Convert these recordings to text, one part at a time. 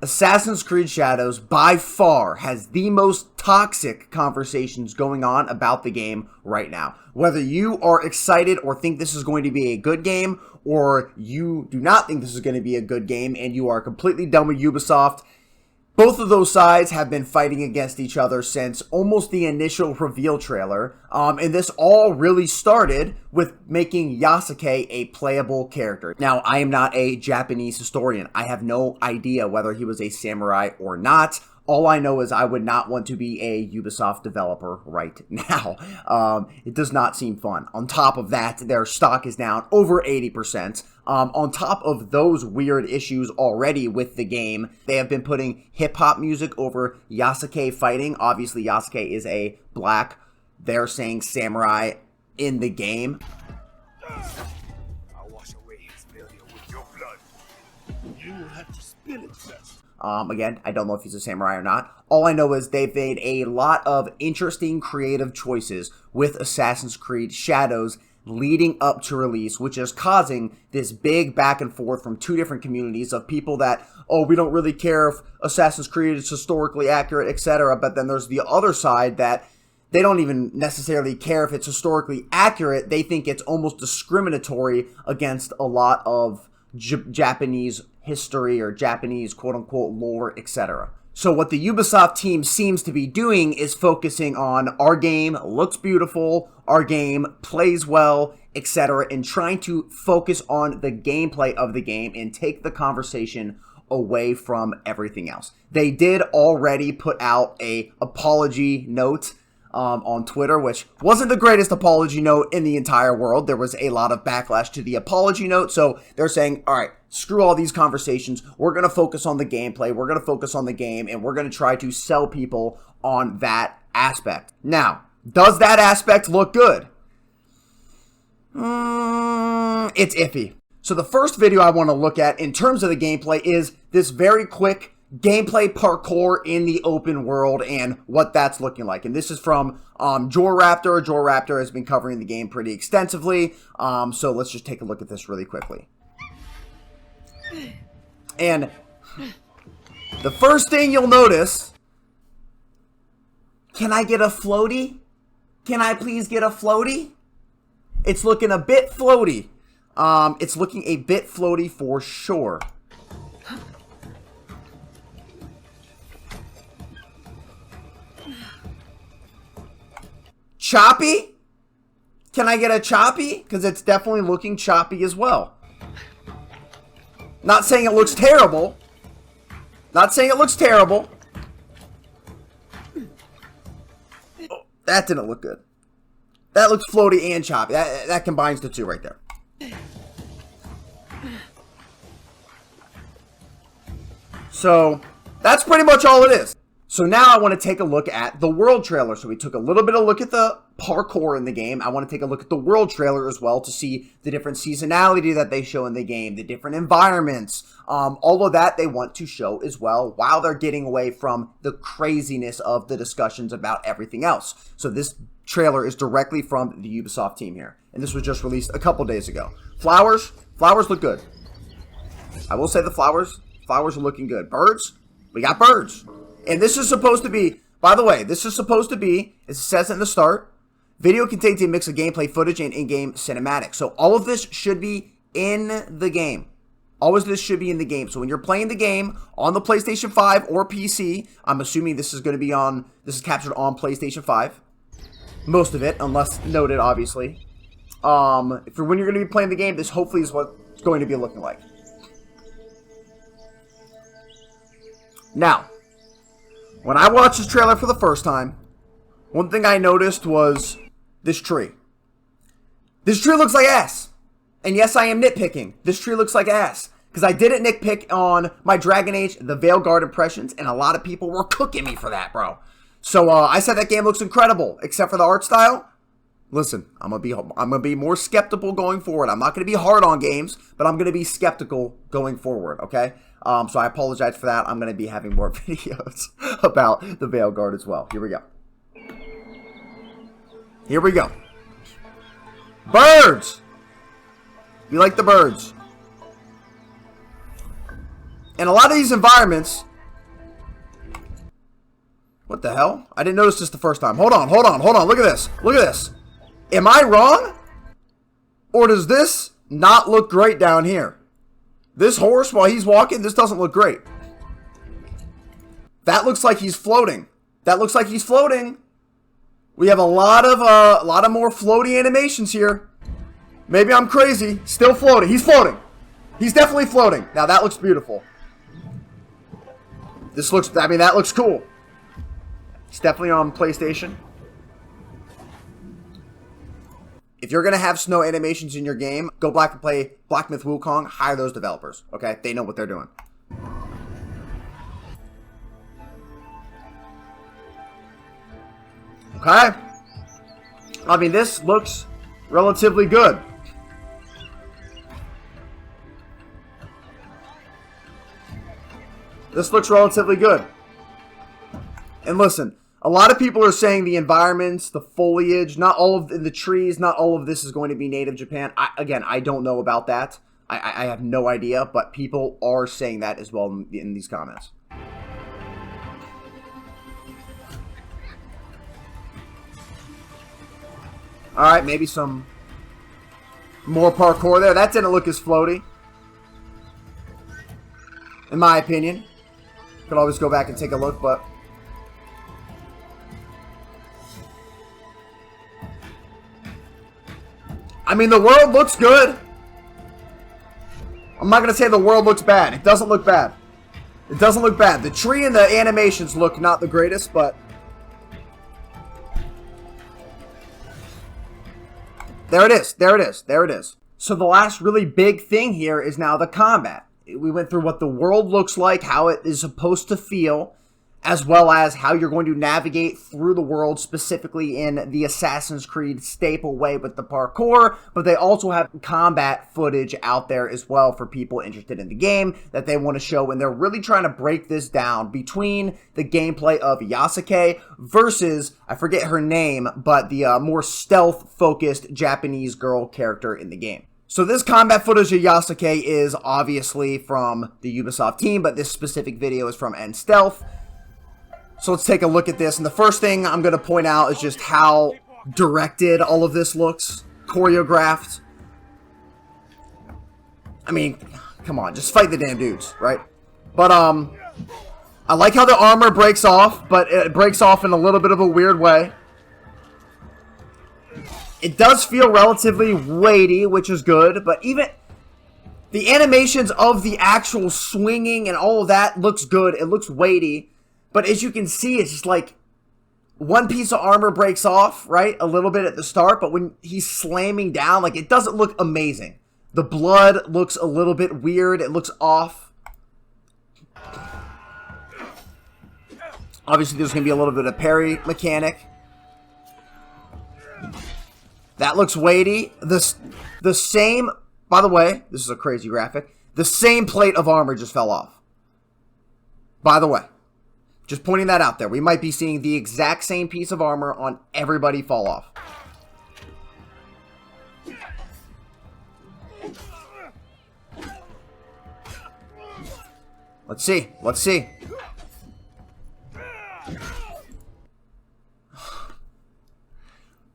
Assassin's Creed Shadows by far has the most toxic conversations going on about the game right now. Whether you are excited or think this is going to be a good game, or you do not think this is going to be a good game and you are completely done with Ubisoft, both of those sides have been fighting against each other since almost the initial reveal trailer, and this all really started with making Yasuke a playable character. Now, I am not a Japanese historian. I have no idea whether he was a samurai or not. All I know is I would not want to be a Ubisoft developer right now. It does not seem fun. On top of that, their stock is down over 80%. On top of those weird issues already with the game, they have been putting hip-hop music over Yasuke fighting. Obviously, Yasuke is a black. They're saying samurai in the game. I'll wash away his failure with your blood. You will have to spill it first. Again, I don't know if he's a samurai or not. All I know is they've made a lot of interesting creative choices with Assassin's Creed Shadows leading up to release, which is causing this big back and forth from two different communities of people that, oh, we don't really care if Assassin's Creed is historically accurate, etc. But then there's the other side that they don't even necessarily care if it's historically accurate. They think it's almost discriminatory against a lot of Japanese history or Japanese quote-unquote lore, etc. So what the Ubisoft team seems to be doing is focusing on our game looks beautiful, our game plays well, etc., and trying to focus on the gameplay of the game and take the conversation away from everything else. They did already put out a apology note on Twitter, which wasn't the greatest apology note in the entire world. There was a lot of backlash to the apology note, so they're saying, all right, screw all these conversations. We're going to focus on the gameplay. We're going to focus on the game, and we're going to try to sell people on that aspect. Now, does that aspect look good? It's iffy. So the first video I want to look at in terms of the gameplay is this very quick gameplay parkour in the open world and what that's looking like. And this is from Joraptor. Joraptor has been covering the game pretty extensively. So let's just take a look at this really quickly. And the first thing you'll notice, can I get a floaty? Can I please get a floaty? It's looking a bit floaty. It's looking a bit floaty for sure. Choppy? Can I get a choppy? Because it's definitely looking choppy as well. Not saying it looks terrible. Not saying it looks terrible. Oh, that didn't look good. That looks floaty and choppy. That combines the two right there. So, that's pretty much all it is. So now I want to take a look at the world trailer. So we took a little bit of look at the parkour in the game. I want to take a look at the world trailer as well to see the different seasonality that they show in the game, the different environments, all of that they want to show as well while they're getting away from the craziness of the discussions about everything else. So this trailer is directly from the Ubisoft team here. And this was just released a couple days ago. Flowers look good. I will say the flowers are looking good. Birds, we got birds. And this is supposed to be, by the way, this is supposed to be, as it says in the start, video contains a mix of gameplay footage and in-game cinematics. So all of this should be in the game. All of this should be in the game. So when you're playing the game on the PlayStation 5 or PC, I'm assuming this is going to be on, this is captured on PlayStation 5. Most of it, unless noted, obviously. When you're going to be playing the game, this hopefully is what it's going to be looking like. Now, when I watched this trailer for the first time, one thing I noticed was this tree. This tree looks like ass. And yes, I am nitpicking. This tree looks like ass. Because I didn't nitpick on my Dragon Age, the Veilguard impressions, and a lot of people were cooking me for that, bro. So I said that game looks incredible, except for the art style. Listen, I'm gonna be more skeptical going forward. I'm not gonna be hard on games, but I'm gonna be skeptical going forward, okay? So I apologize for that. I'm gonna be having more videos about the Veilguard as well. Here we go. Here we go. Birds! You like the birds. And a lot of these environments What the hell? I didn't notice this the first time. Hold on. Look at this. Look at this. Am I wrong? Or does this not look great down here? This horse, while he's walking, this doesn't look great. That looks like he's floating. We have a lot of more floaty animations here. Maybe I'm crazy. Still floating. He's floating. He's definitely floating. Now that looks beautiful. That looks cool. It's definitely on PlayStation. If you're going to have snow animations in your game, go back and play Black Myth Wukong. Hire those developers, okay? They know what they're doing. Okay. I mean, this looks relatively good. This looks relatively good. And listen, a lot of people are saying the environments, the foliage, not all of the trees, not all of this is going to be native Japan. I don't know about that. I have no idea, but people are saying that as well in these comments. Alright, maybe some more parkour there. That didn't look as floaty, in my opinion. Could always go back and take a look, but... I mean, the world looks good. I'm not going to say the world looks bad. It doesn't look bad. It doesn't look bad. The tree and the animations look not the greatest, but... There it is. So the last really big thing here is now the combat. We went through what the world looks like, how it is supposed to feel, as well as how you're going to navigate through the world, specifically in the Assassin's Creed staple way with the parkour, but they also have combat footage out there as well for people interested in the game that they want to show, and they're really trying to break this down between the gameplay of Yasuke versus, I forget her name, but the more stealth-focused Japanese girl character in the game. So this combat footage of Yasuke is obviously from the Ubisoft team, but this specific video is from N-Stealth. So let's take a look at this, and the first thing I'm going to point out is just how directed all of this looks, choreographed. I mean, come on, just fight the damn dudes, right? But, I like how the armor breaks off, but it breaks off in a little bit of a weird way. It does feel relatively weighty, which is good, but even the animations of the actual swinging and all of that looks good. It looks weighty. But as you can see, it's just like one piece of armor breaks off, right? A little bit at the start, but when he's slamming down, like, it doesn't look amazing. The blood looks a little bit weird. It looks off. Obviously, there's going to be a little bit of parry mechanic. That looks weighty. The same, by the way, this is a crazy graphic. The same plate of armor just fell off. By the way. Just pointing that out there. We might be seeing the exact same piece of armor on everybody fall off. Let's see. Let's see.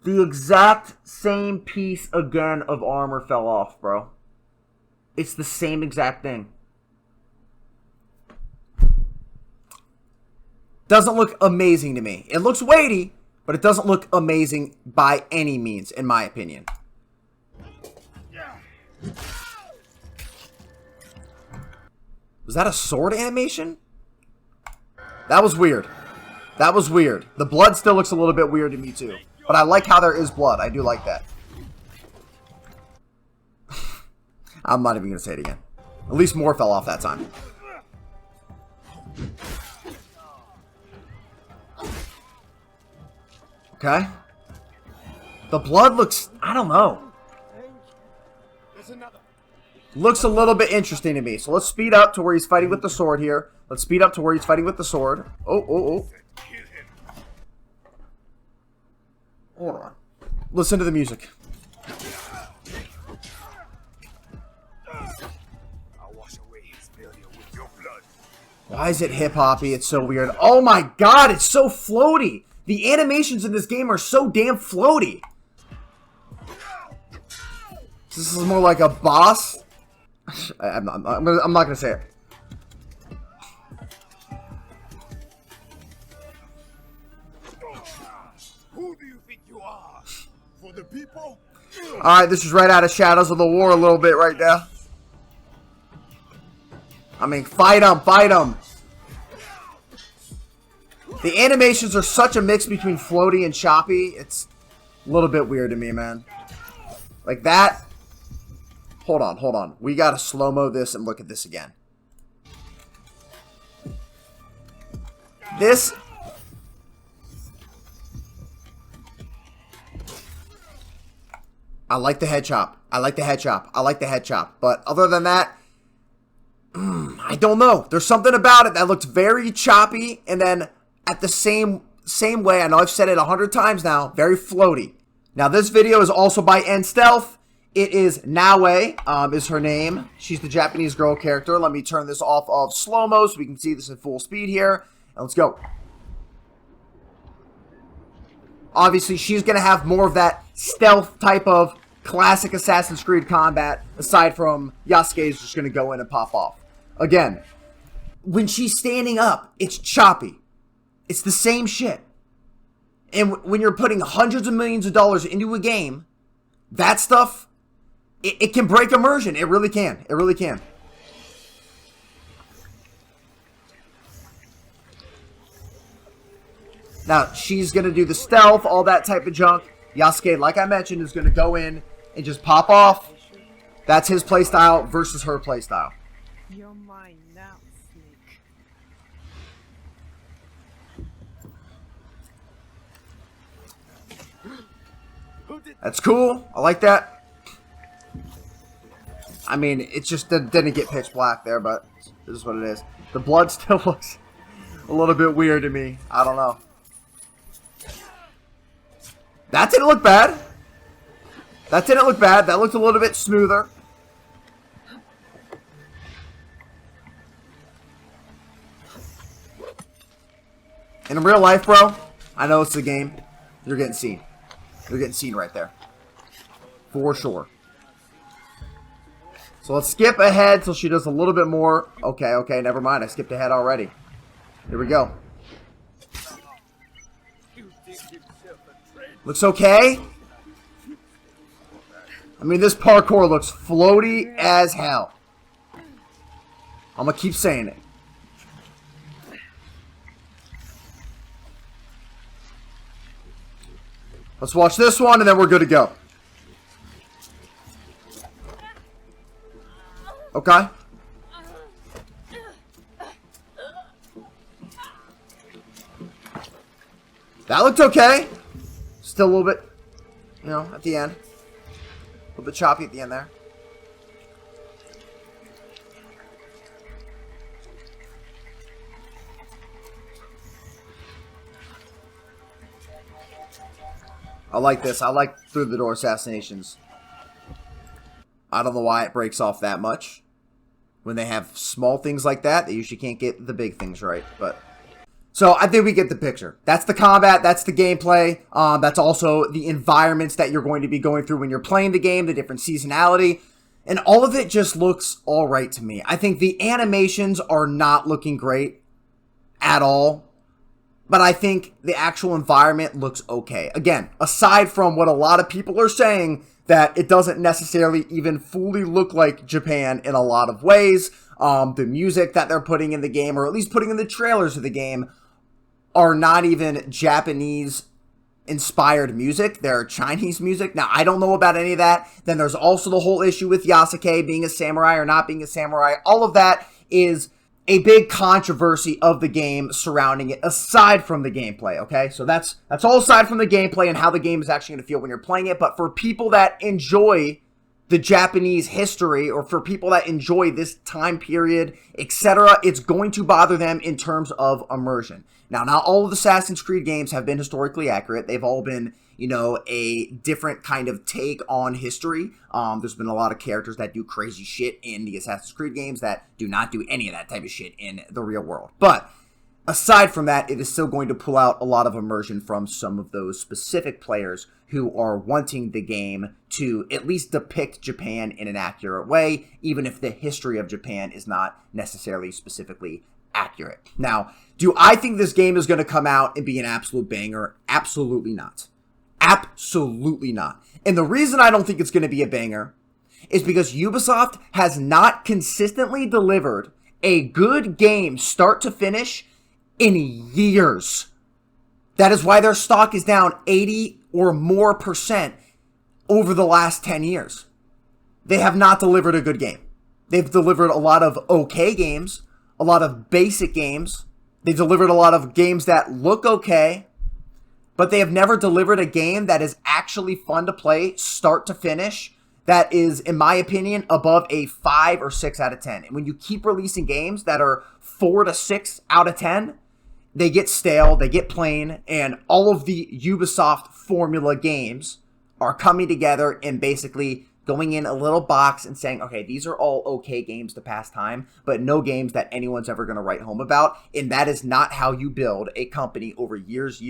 The exact same piece again of armor fell off, bro. It's the same exact thing. Doesn't look amazing to me. It looks weighty, but it doesn't look amazing by any means, in my opinion. Was that a sword animation? That was weird. That was weird. The blood still looks a little bit weird to me too. But I like how there is blood. I do like that. I'm not even going to say it again. At least more fell off that time. Okay. The blood looks, I don't know. Looks a little bit interesting to me. So let's speed up to where he's fighting with the sword here. Let's speed up to where he's fighting with the sword. Oh. Hold on. Listen to the music. I'll wash away his failure with your blood. Why is it hip-hoppy? It's so weird. Oh my god, it's so floaty. The animations in this game are so damn floaty. This is more like a boss. I'm not gonna say it. Who do you think you are? For the people? Alright, this is right out of Shadows of the War a little bit right now. I mean, fight them, fight them. The animations are such a mix between floaty and choppy. It's a little bit weird to me, man. Like that. Hold on, hold on. We gotta slow-mo this and look at this again. This... I like the head chop. I like the head chop. I like the head chop. But other than that, I don't know. There's something about it that looks very choppy, and then at the same way, I know I've said it 100 times now, very floaty. Now, this video is also by N Stealth. It is Naue, is her name. She's the Japanese girl character. Let me turn this off of slow-mo so we can see this at full speed here. And let's go. Obviously, she's going to have more of that stealth type of classic Assassin's Creed combat, aside from Yasuke's just going to go in and pop off. Again, when she's standing up, it's choppy. It's the same shit. And when you're putting hundreds of millions of dollars into a game, that stuff, it can break immersion. It really can. It really can. Now, she's going to do the stealth, all that type of junk. Yasuke, like I mentioned, is going to go in and just pop off. That's his playstyle versus her playstyle. You're mine now, Snake. That's cool. I like that. I mean, it just didn't get pitch black there, but this is what it is. The blood still looks a little bit weird to me. I don't know. That didn't look bad. That didn't look bad. That looked a little bit smoother. In real life, bro, I know it's a game. You're getting seen. You're getting seen right there. For sure. So let's skip ahead till she does a little bit more. Okay, okay, never mind. I skipped ahead already. Here we go. Looks okay. I mean, this parkour looks floaty as hell. I'm gonna keep saying it. Let's watch this one, and then we're good to go. Okay. That looked okay. Still a little bit, you know, at the end. A little bit choppy at the end there. I like this. I like through the door assassinations. I don't know why it breaks off that much. When they have small things like that, they usually can't get the big things right. But so I think we get the picture. That's the combat. That's the gameplay. That's also the environments that you're going to be going through when you're playing the game, the different seasonality. And all of it just looks all right to me. I think the animations are not looking great at all. But I think the actual environment looks okay. Again, aside from what a lot of people are saying, that it doesn't necessarily even fully look like Japan in a lot of ways. The music that they're putting in the game, or at least putting in the trailers of the game, are not even Japanese-inspired music. They're Chinese music. Now, I don't know about any of that. Then there's also the whole issue with Yasuke being a samurai or not being a samurai. All of that is a big controversy of the game surrounding it, aside from the gameplay, okay? So that's all aside from the gameplay and how the game is actually going to feel when you're playing it. But for people that enjoy the Japanese history or for people that enjoy this time period, etc., it's going to bother them in terms of immersion. Now, not all of the Assassin's Creed games have been historically accurate. They've all been, you know, a different kind of take on history. There's been a lot of characters that do crazy shit in the Assassin's Creed games that do not do any of that type of shit in the real world. But aside from that, it is still going to pull out a lot of immersion from some of those specific players who are wanting the game to at least depict Japan in an accurate way, even if the history of Japan is not necessarily specifically accurate. Now, do I think this game is going to come out and be an absolute banger? Absolutely not. Absolutely not. And the reason I don't think it's going to be a banger is because Ubisoft has not consistently delivered a good game start to finish in years. That is why their stock is down 80 or more % over the last 10 years. They have not delivered a good game. They've delivered a lot of okay games, a lot of basic games. They've delivered a lot of games that look okay, but they have never delivered a game that is actually fun to play start to finish that is, in my opinion, above a 5 or 6 out of 10. And when you keep releasing games that are 4 to 6 out of 10, they get stale, they get plain, and all of the Ubisoft formula games are coming together and basically going in a little box and saying, okay, these are all okay games to pass time, but no games that anyone's ever going to write home about. And that is not how you build a company over years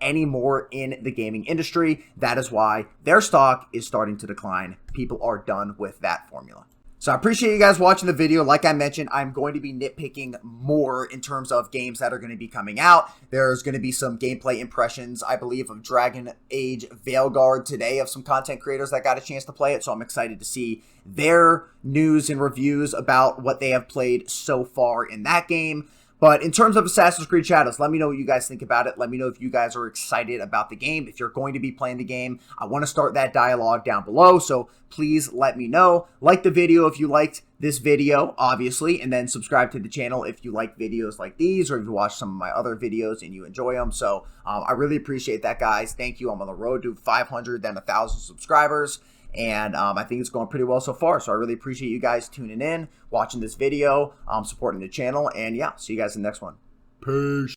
anymore in the gaming industry. That is why their stock is starting to decline. People are done with that formula. So I appreciate you guys watching the video. Like I mentioned, I'm going to be nitpicking more in terms of games that are going to be coming out. There's going to be some gameplay impressions, I believe, of Dragon Age Veilguard today of some content creators that got a chance to play it. So I'm excited to see their news and reviews about what they have played so far in that game. But in terms of Assassin's Creed Shadows, let me know what you guys think about it. Let me know if you guys are excited about the game. If you're going to be playing the game, I want to start that dialogue down below. So please let me know. Like the video if you liked this video, obviously, and then subscribe to the channel if you like videos like these or if you watch some of my other videos and you enjoy them. So I really appreciate that, guys. Thank you. I'm on the road to 500, then 1,000 subscribers. And I think it's going pretty well so far. So I really appreciate you guys tuning in, watching this video, supporting the channel. And yeah, see you guys in the next one. Peace.